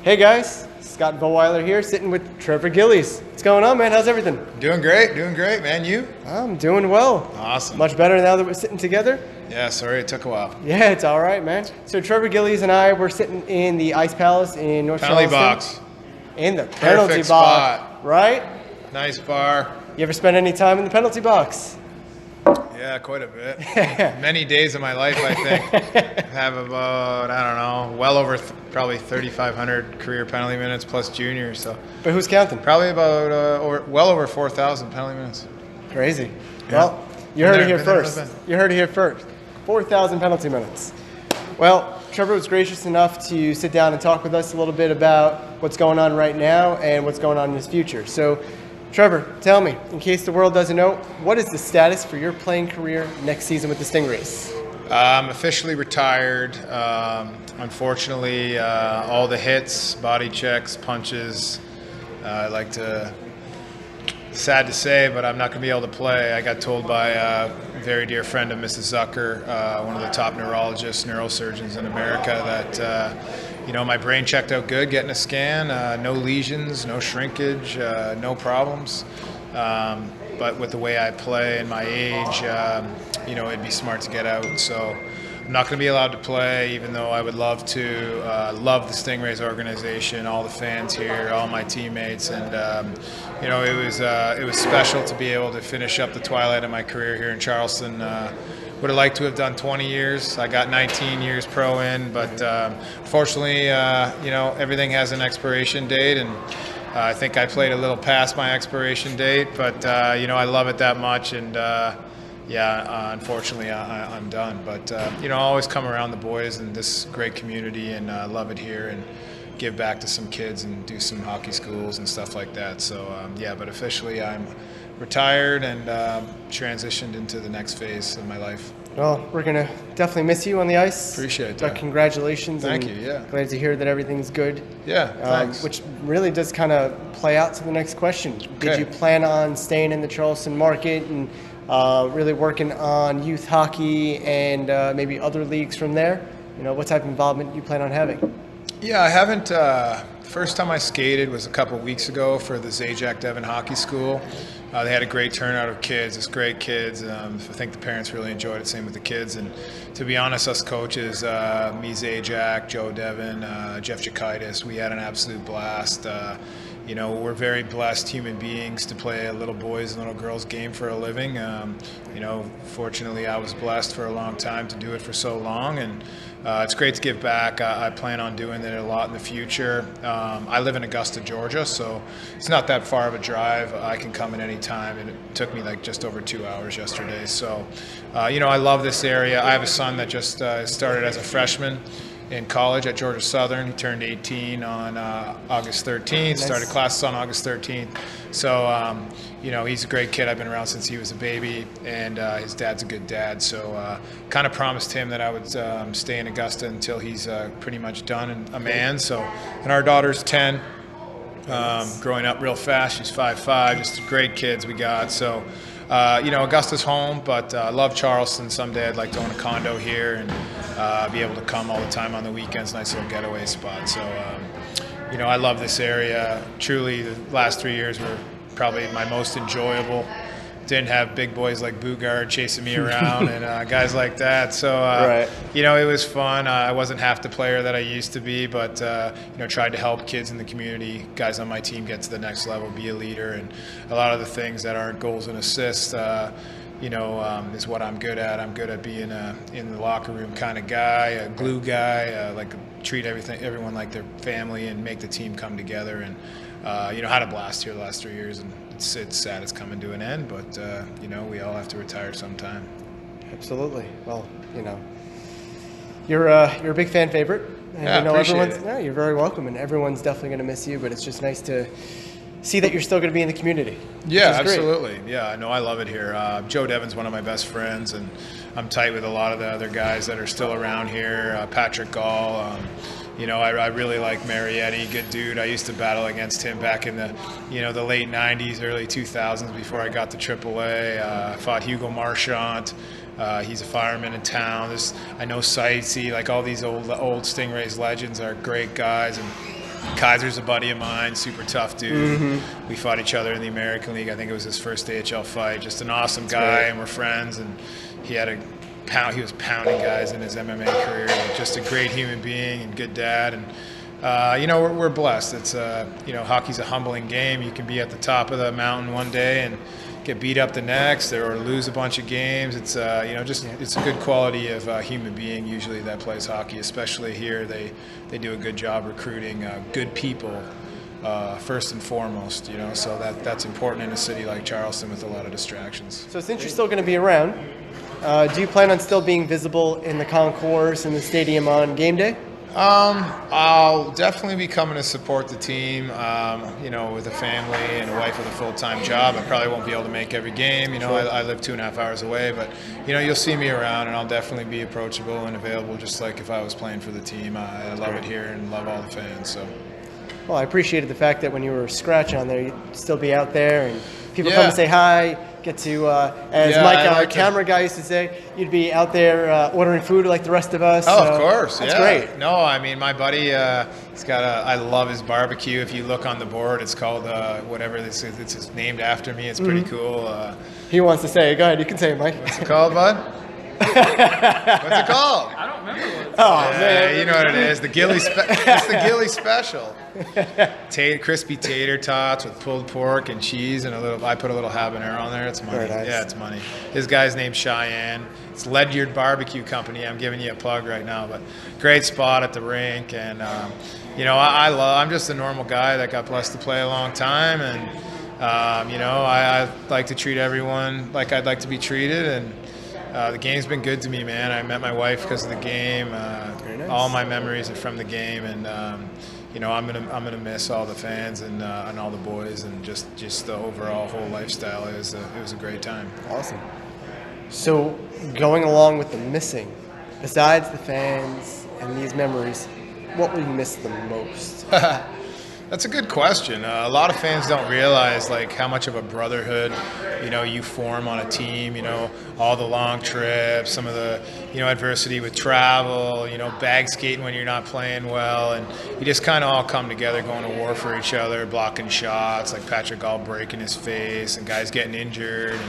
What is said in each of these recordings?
Hey guys, Scott Vollweiler here, sitting with Trevor Gillies. What's going on, man? How's everything? Doing great, man. You? I'm doing well. Awesome. Much better now that we're sitting together? Yeah, sorry it took a while. Yeah, it's all right, man. So Trevor Gillies and I were sitting in the Ice Palace in North Penalty Charleston. box. In the penalty Perfect box, spot. right? Nice bar. You ever spend any time in the penalty box? Yeah, quite a bit. Many days of my life, I think. I have about, I don't know, well over probably 3,500 career penalty minutes plus junior. So But who's counting? probably about well over 4,000 penalty minutes. Crazy. Yeah. Well, you heard it here Been there, first. been there. You heard it here first. 4,000 penalty minutes. Well, Trevor was gracious enough to sit down and talk with us a little bit about what's going on right now and what's going on in his future. So, Trevor, tell me, in case the world doesn't know, what is the status for your playing career next season with the Stingrays? I'm officially retired. Unfortunately, all the hits, body checks, punches, sad to say, but I'm not going to be able to play. I got told by a very dear friend of Mrs. Zucker, one of the top neurologists, neurosurgeons in America, that my brain checked out good, getting a scan, no lesions, no shrinkage, no problems. But with the way I play and my age, it'd be smart to get out. So I'm not going to be allowed to play, even though I would love to. Love the Stingrays organization, all the fans here, all my teammates, and it was special to be able to finish up the twilight of my career here in Charleston. Would have liked to have done 20 years. I got 19 years pro in, but fortunately, everything has an expiration date, and I think I played a little past my expiration date. But I love it that much, and unfortunately, I'm done. But I always come around the boys and this great community, and love it here, and give back to some kids and do some hockey schools and stuff like that. So but officially, I'm retired and transitioned into the next phase of my life. Well, we're going to definitely miss you on the ice. Appreciate that. But congratulations. Thank you, yeah. Glad to hear that everything's good. Yeah, thanks. Which really does kind of play out to the next question. Okay. Did you plan on staying in the Charleston market and really working on youth hockey and maybe other leagues from there? What type of involvement you plan on having? Yeah, I haven't. First time I skated was a couple weeks ago for the Zajac Devon Hockey School. They had a great turnout of kids. It's great kids. I think the parents really enjoyed it. Same with the kids. And to be honest, us coaches, me, Zajac, Joe Devon, Jeff Jakaitis, we had an absolute blast. We're very blessed human beings to play a little boys and little girls game for a living. Fortunately, I was blessed for a long time to do it for so long, and it's great to give back. I plan on doing it a lot in the future. I live in Augusta, Georgia, so it's not that far of a drive. I can come at any time, and it took me just over 2 hours yesterday. So, I love this area. I have a son that just started as a freshman in college at Georgia Southern. He turned 18 on August 13th, nice. Started classes on August 13th. So, he's a great kid. I've been around since he was a baby, and his dad's a good dad. So kind of promised him that I would stay in Augusta until he's pretty much done and a man. So, and our daughter's 10, growing up real fast. She's 5'5", just great kids we got. So, Augusta's home, but I love Charleston. Someday I'd like to own a condo here and be able to come all the time on the weekends. Nice little getaway spot. So, I love this area. Truly, the last 3 years were probably my most enjoyable. Didn't have big boys like Bugard chasing me around and guys like that. So, right. It was fun. I wasn't half the player that I used to be, but, tried to help kids in the community, guys on my team get to the next level, be a leader. And a lot of the things that aren't goals and assists, is what I'm good at. I'm good at being in the locker room kind of guy, a glue guy, treat everyone like their family and make the team come together. And, had a blast here the last 3 years. And it's sad it's coming to an end, but we all have to retire sometime. Absolutely. Well, you're a big fan favorite, and appreciate it. Yeah, you're very welcome, and everyone's definitely going to miss you. But it's just nice to see that you're still going to be in the community. Yeah, absolutely. Great. Yeah, I love it here. Joe Devon's one of my best friends, and I'm tight with a lot of the other guys that are still around here. Patrick Gall. I really like Marietti, good dude. I used to battle against him back in the, the late 90s, early 2000s before I got to AAA. I fought Hugo Marchant. He's a fireman in town. I know Sightsy, all these old Stingrays legends are great guys. And Kaiser's a buddy of mine, super tough dude. We fought each other in the American League. I think it was his first AHL fight. Just an awesome guy, and we're friends. And he was pounding guys in his MMA career. Just a great human being and good dad. And we're blessed. It's hockey's a humbling game. You can be at the top of the mountain one day and get beat up the next, or lose a bunch of games. It's it's a good quality of human being usually that plays hockey, especially here. They do a good job recruiting good people first and foremost. So that's important in a city like Charleston with a lot of distractions. So since you're still going to be around, do you plan on still being visible in the concourse and the stadium on game day? I'll definitely be coming to support the team, with a family and a wife with a full-time job. I probably won't be able to make every game. I live 2.5 hours away, but, you'll see me around, and I'll definitely be approachable and available just like if I was playing for the team. I love it here and love all the fans. So. Well, I appreciated the fact that when you were scratching on there, you'd still be out there and people come and say hi, get to, as Mike, our camera guy, used to say, you'd be out there ordering food like the rest of us. Oh, of course. That's great. No, I mean, my buddy, I love his barbecue. If you look on the board, it's called whatever this is. It's named after me. It's pretty cool. He wants to say it. Go ahead. You can say it, Mike. What's it called, bud? What's it called? I don't remember what it's called. Man. You know what it is. It's the Gillies special. Crispy tater tots with pulled pork and cheese and I put a little habanero on there. It's money. Very nice. Yeah, it's money. His guy's named Cheyenne. It's Ledyard Barbecue Company. I'm giving you a plug right now, but great spot at the rink. And I'm just a normal guy that got blessed to play a long time, and I like to treat everyone like I'd like to be treated, and the game's been good to me, man. I met my wife because of the game. Nice. All my memories are from the game, and I'm gonna miss all the fans and all the boys, and just the overall whole lifestyle. It was a great time. Awesome. So going along with the missing, besides the fans and these memories, what will you miss the most? That's a good question. A lot of fans don't realize how much of a brotherhood, you form on a team. All the long trips, some of the, adversity with travel, bag skating when you're not playing well, and you just kind of all come together, going to war for each other, blocking shots, like Patrick Gall breaking his face, and guys getting injured,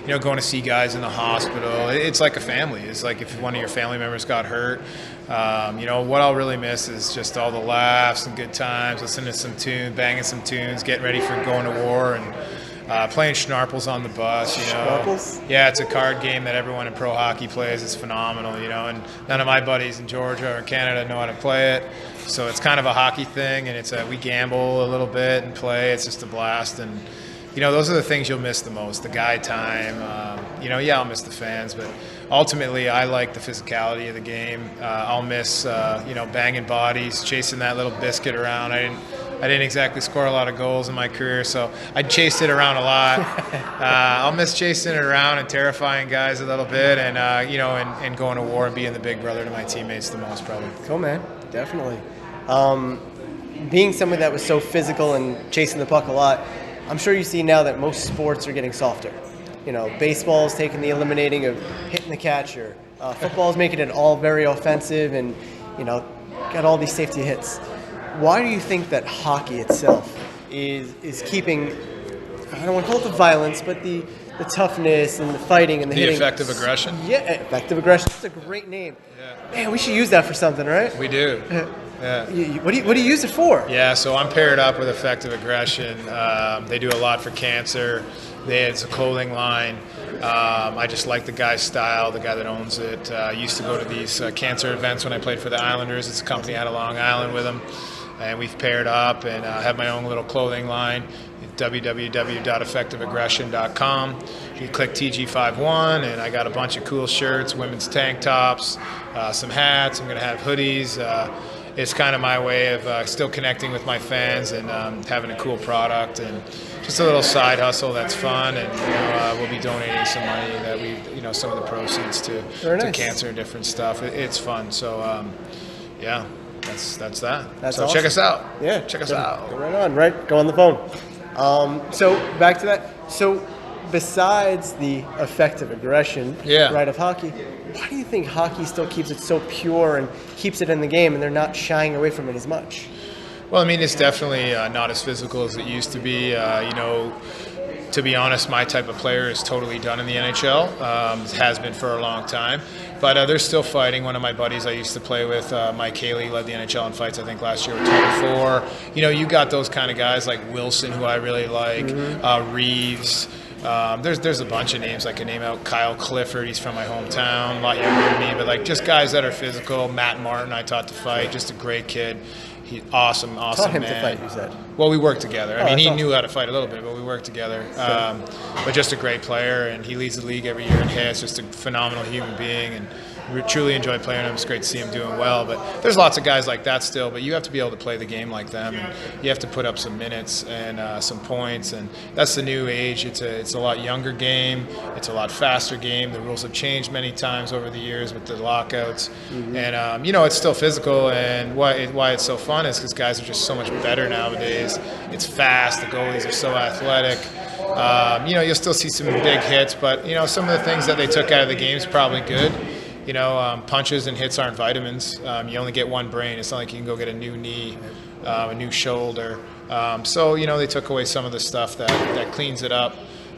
and going to see guys in the hospital. It's like a family. It's like if one of your family members got hurt. What I'll really miss is just all the laughs and good times, listening to some tunes, banging some tunes, getting ready for going to war, and playing Schnarples on the bus. Schnarples? Yeah, it's a card game that everyone in pro hockey plays. It's phenomenal, and none of my buddies in Georgia or Canada know how to play it. So it's kind of a hockey thing, and we gamble a little bit and play. It's just a blast, and those are the things you'll miss the most, the guy time. I'll miss the fans, but ultimately I like the physicality of the game. I'll miss, banging bodies, chasing that little biscuit around. I didn't exactly score a lot of goals in my career, so I chased it around a lot. I'll miss chasing it around and terrifying guys a little bit, and and going to war and being the big brother to my teammates the most, probably. Cool, man. Definitely. Being someone that was so physical and chasing the puck a lot, I'm sure you see now that most sports are getting softer. Baseball is taking the eliminating of hitting the catcher. Football is making it all very offensive and, got all these safety hits. Why do you think that hockey itself is keeping, I don't want to call it the violence, but the toughness and the fighting and the hitting? Effective aggression? Yeah, effective aggression. That's a great name. Yeah. Man, we should use that for something, right? We do. Yeah. What do you use it for? Yeah, so I'm paired up with Effective Aggression. They do a lot for cancer. It's a clothing line. I just like the guy's style, the guy that owns it. I used to go to these cancer events when I played for the Islanders. It's a company out of Long Island with them. And we've paired up and have my own little clothing line at www.effectiveaggression.com. You click TG51, and I got a bunch of cool shirts, women's tank tops, some hats. I'm going to have hoodies. It's kind of my way of still connecting with my fans and having a cool product and just a little side hustle that's fun. And we'll be donating some money that some of the proceeds to cancer and different stuff. It's fun. So yeah, that's that. That's so awesome. Check us out. Yeah, check us out. Go right on. Right, go on the phone. So back to that. So besides the effective aggression, right, of hockey, why do you think hockey still keeps it so pure and keeps it in the game, and they're not shying away from it as much? Well, I mean, it's definitely not as physical as it used to be. To be honest, my type of player is totally done in the NHL. Has been for a long time. But they're still fighting. One of my buddies I used to play with, Mike Haley, led the NHL in fights, I think, last year with 24. You got those kind of guys like Wilson, who I really like, Reeves. There's a bunch of names I can name out. Kyle Clifford, he's from my hometown, a lot younger than me, but like just guys that are physical. Matt Martin, I taught to fight, just a great kid. He's awesome Taught him man. to fight, you said? Well, we worked together. I mean, he awesome. knew how to fight a little bit, but we worked together. But just a great player, and he leads the league every year in hits. Just a phenomenal human being, and we truly enjoy playing him. It's great to see him doing well. But there's lots of guys like that still, but you have to be able to play the game like them. And you have to put up some minutes and some points, and that's the new age. It's a lot younger game. It's a lot faster game. The rules have changed many times over the years with the lockouts. And, it's still physical, and why it's so fun is because guys are just so much better nowadays. It's fast. The goalies are so athletic. You'll still see some big hits, but, some of the things that they took out of the game is probably good. Punches and hits aren't vitamins. You only get one brain. It's not like you can go get a new knee, a new shoulder. They took away some of the stuff that cleans it up.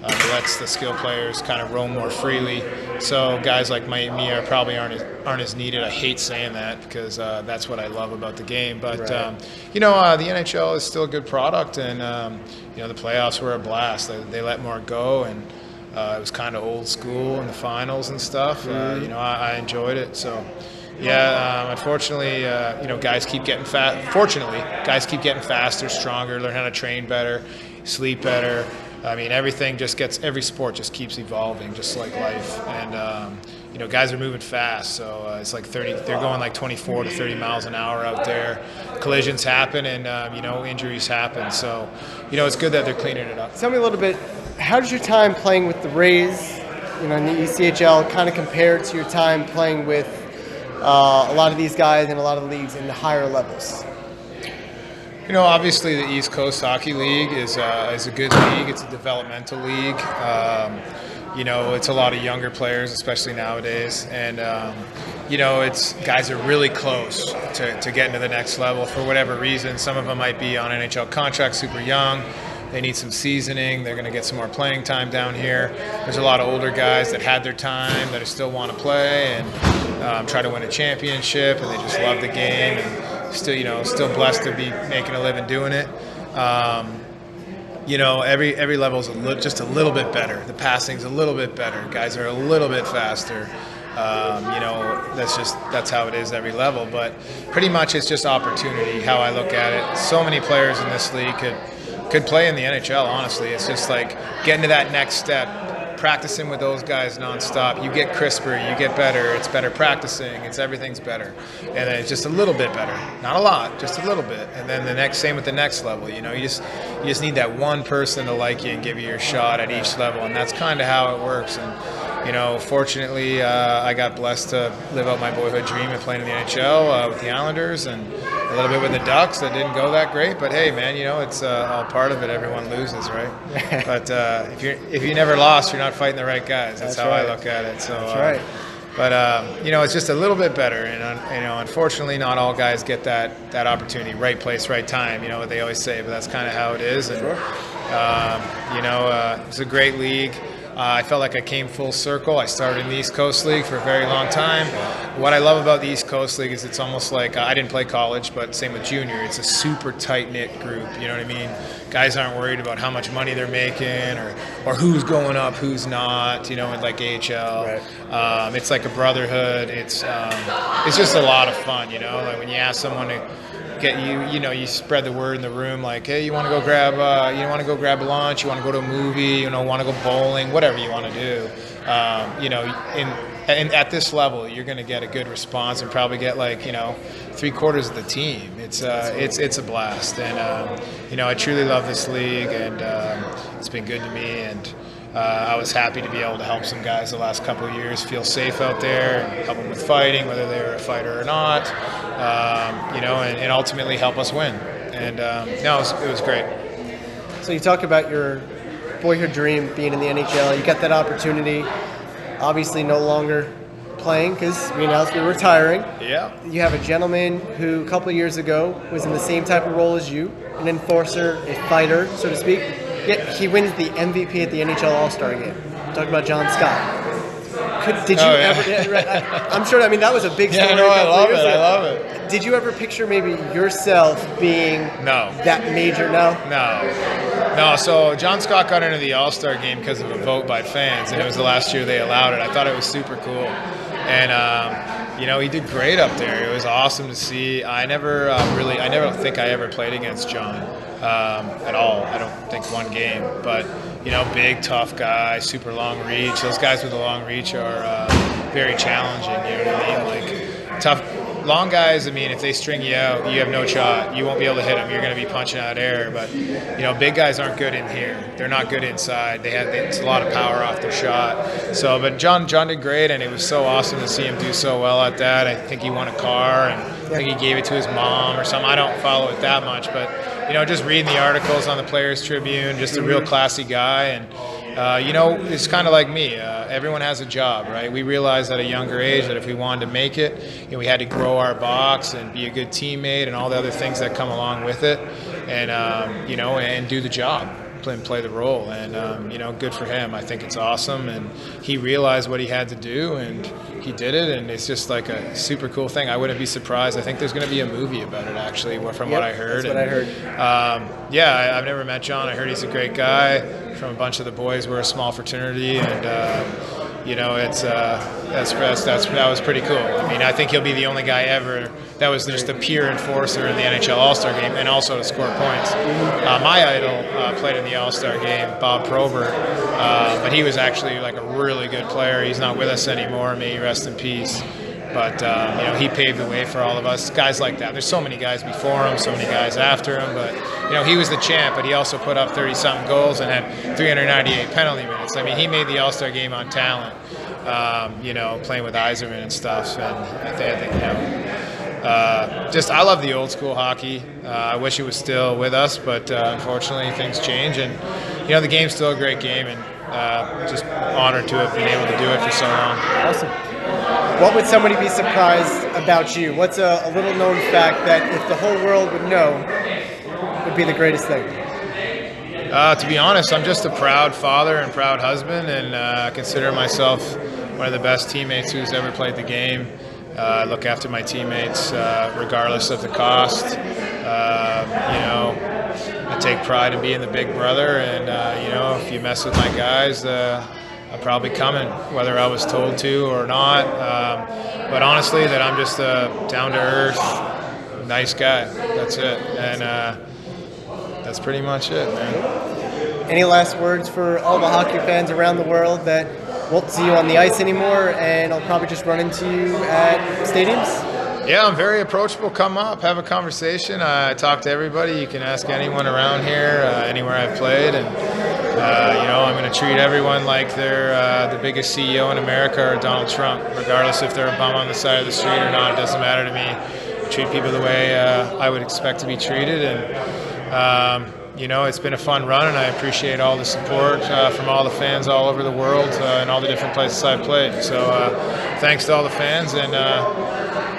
It lets the skill players kind of roam more freely. So guys like me probably aren't as needed. I hate saying that because that's what I love about the game. But, right. The NHL is still a good product, and, the playoffs were a blast. They let more go, and it was kind of old school in the finals and stuff. I enjoyed it. So, unfortunately, guys keep getting Fortunately, guys keep getting faster, stronger, learn how to train better, sleep better. I mean, every sport just keeps evolving, just like life. And, guys are moving fast. So it's like they're going like 24 to 30 miles an hour out there. Collisions happen, and, injuries happen. So, it's good that they're cleaning it up. Tell me a little bit, how does your time playing with the Rays, in the ECHL, kind of compare to your time playing with a lot of these guys in a lot of the leagues in the higher levels? Obviously the East Coast Hockey League is a good league. It's a developmental league. It's a lot of younger players, especially nowadays. And, it's guys are really close to getting to the next level for whatever reason. Some of them might be on NHL contracts, super young. They need some seasoning. They're going to get some more playing time down here. There's a lot of older guys that had their time that still want to play and try to win a championship, and they just love the game and still blessed to be making a living doing it. Every level is just a little bit better. The passing's a little bit better. Guys are a little bit faster. That's how it is every level. But pretty much it's just opportunity, how I look at it. So many players in this league could play in the NHL, honestly. It's just like getting to that next step, practicing with those guys nonstop. You get crisper, you get better. It's better practicing. Everything's better, and then it's just a little bit better. Not a lot, just a little bit. And then same with the next level. You just need that one person to like you and give you your shot at each level, and that's kind of how it works. And fortunately, I got blessed to live out my boyhood dream of playing in the NHL with the Islanders and a little bit with the Ducks. That didn't go that great, but hey, man, it's all part of it. Everyone loses, right? But if you never lost, you're not fighting the right guys. That's how right. I look at it. So that's right. But it's just a little bit better, and unfortunately, not all guys get that opportunity. Right place, right time. What they always say, but that's kind of how it is. And sure. It's a great league. I felt like I came full circle. I started in the East Coast League for a very long time. What I love about the East Coast League is it's almost like, I didn't play college, but same with junior. It's a super tight-knit group, you know what I mean? Guys aren't worried about how much money they're making or who's going up, who's not, in like AHL. Right. It's like a brotherhood. It's just a lot of fun, like when you ask someone to get you spread the word in the room, like, hey, you want to go grab a lunch, you want to go to a movie, want to go bowling, whatever you want to do. And at this level, you're going to get a good response and probably get like 3/4 of the team. It's a blast, and I truly love this league, and it's been good to me, and I was happy to be able to help some guys the last couple of years feel safe out there and help them with fighting, whether they were a fighter or not, and ultimately help us win. And it was great. So you talk about your boyhood dream being in the NHL. You got that opportunity. Obviously no longer playing because we announced we were retiring. Yeah. You have a gentleman who a couple of years ago was in the same type of role as you, an enforcer, a fighter, so to speak. Yet he wins the MVP at the NHL All-Star Game. I'm talking about John Scott. Did you ever? Yeah, I'm sure. I mean, that was a big story. Yeah, no, I love it. Did you ever picture maybe yourself being that major? No. So John Scott got into the All-Star Game because of a vote by fans, and it was the last year they allowed it. I thought it was super cool, and he did great up there. It was awesome to see. I never think I ever played against John at all. I don't think one game, but big, tough guy, super long reach. Those guys with the long reach are very challenging. You know what I mean? Like tough. Long guys, I mean, if they string you out, you have no shot. You won't be able to hit them. You're going to be punching out air. But, big guys aren't good in here. They're not good inside. It's a lot of power off their shot. So, but John did great, and it was so awesome to see him do so well at that. I think he won a car, and I think he gave it to his mom or something. I don't follow it that much, but, just reading the articles on the Players Tribune, just a real classy guy. And, it's kind of like me. Everyone has a job, right? We realized at a younger age that if we wanted to make it, we had to grow our box and be a good teammate and all the other things that come along with it, and and do the job, play the role. And good for him. I think it's awesome, and he realized what he had to do, and he did it, and it's just like a super cool thing. I wouldn't be surprised. I think there's going to be a movie about it, actually, from what I heard. That's what I heard. I've never met John. I heard he's a great guy. From a bunch of the boys, we're a small fraternity, and that was pretty cool. I mean, I think he'll be the only guy ever that was just a pure enforcer in the NHL All-Star Game and also to score points. My idol played in the All-Star Game, Bob Probert, but he was actually like a really good player. He's not with us anymore. May he rest in peace. But he paved the way for all of us, guys like that. There's so many guys before him, so many guys after him. But he was the champ, but he also put up 30-something goals and had 398 penalty minutes. I mean, he made the All-Star Game on talent. Playing with Yzerman and stuff. And I think I love the old school hockey. I wish it was still with us, but unfortunately things change. And the game's still a great game, and just honored to have been able to do it for so long. Awesome. What would somebody be surprised about you? What's a little known fact that if the whole world would know would be the greatest thing? To be honest, I'm just a proud father and proud husband, and I consider myself one of the best teammates who's ever played the game. I look after my teammates regardless of the cost. I take pride in being the big brother, and if you mess with my guys, I'm probably coming, whether I was told to or not. But honestly, that I'm just a down-to-earth, nice guy. That's it. And that's pretty much it, man. Any last words for all the hockey fans around the world that won't see you on the ice anymore and I'll probably just run into you at stadiums? Yeah, I'm very approachable. Come up, have a conversation. I talk to everybody. You can ask anyone around here, anywhere I've played, and I'm going to treat everyone like they're the biggest CEO in America or Donald Trump, regardless if they're a bum on the side of the street or not. It doesn't matter to me. I treat people the way I would expect to be treated, and it's been a fun run, and I appreciate all the support from all the fans all over the world and all the different places I've played. So thanks to all the fans, and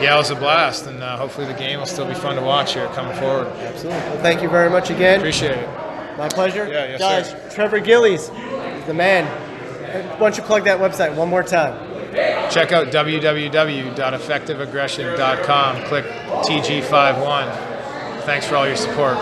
it was a blast, and hopefully the game will still be fun to watch here coming forward. Absolutely. Well, thank you very much again. Appreciate it. My pleasure. Yeah, yes, guys, sir. Trevor Gillies, the man. Why don't you plug that website one more time? Check out www.effectiveaggression.com. Click TG51. Thanks for all your support.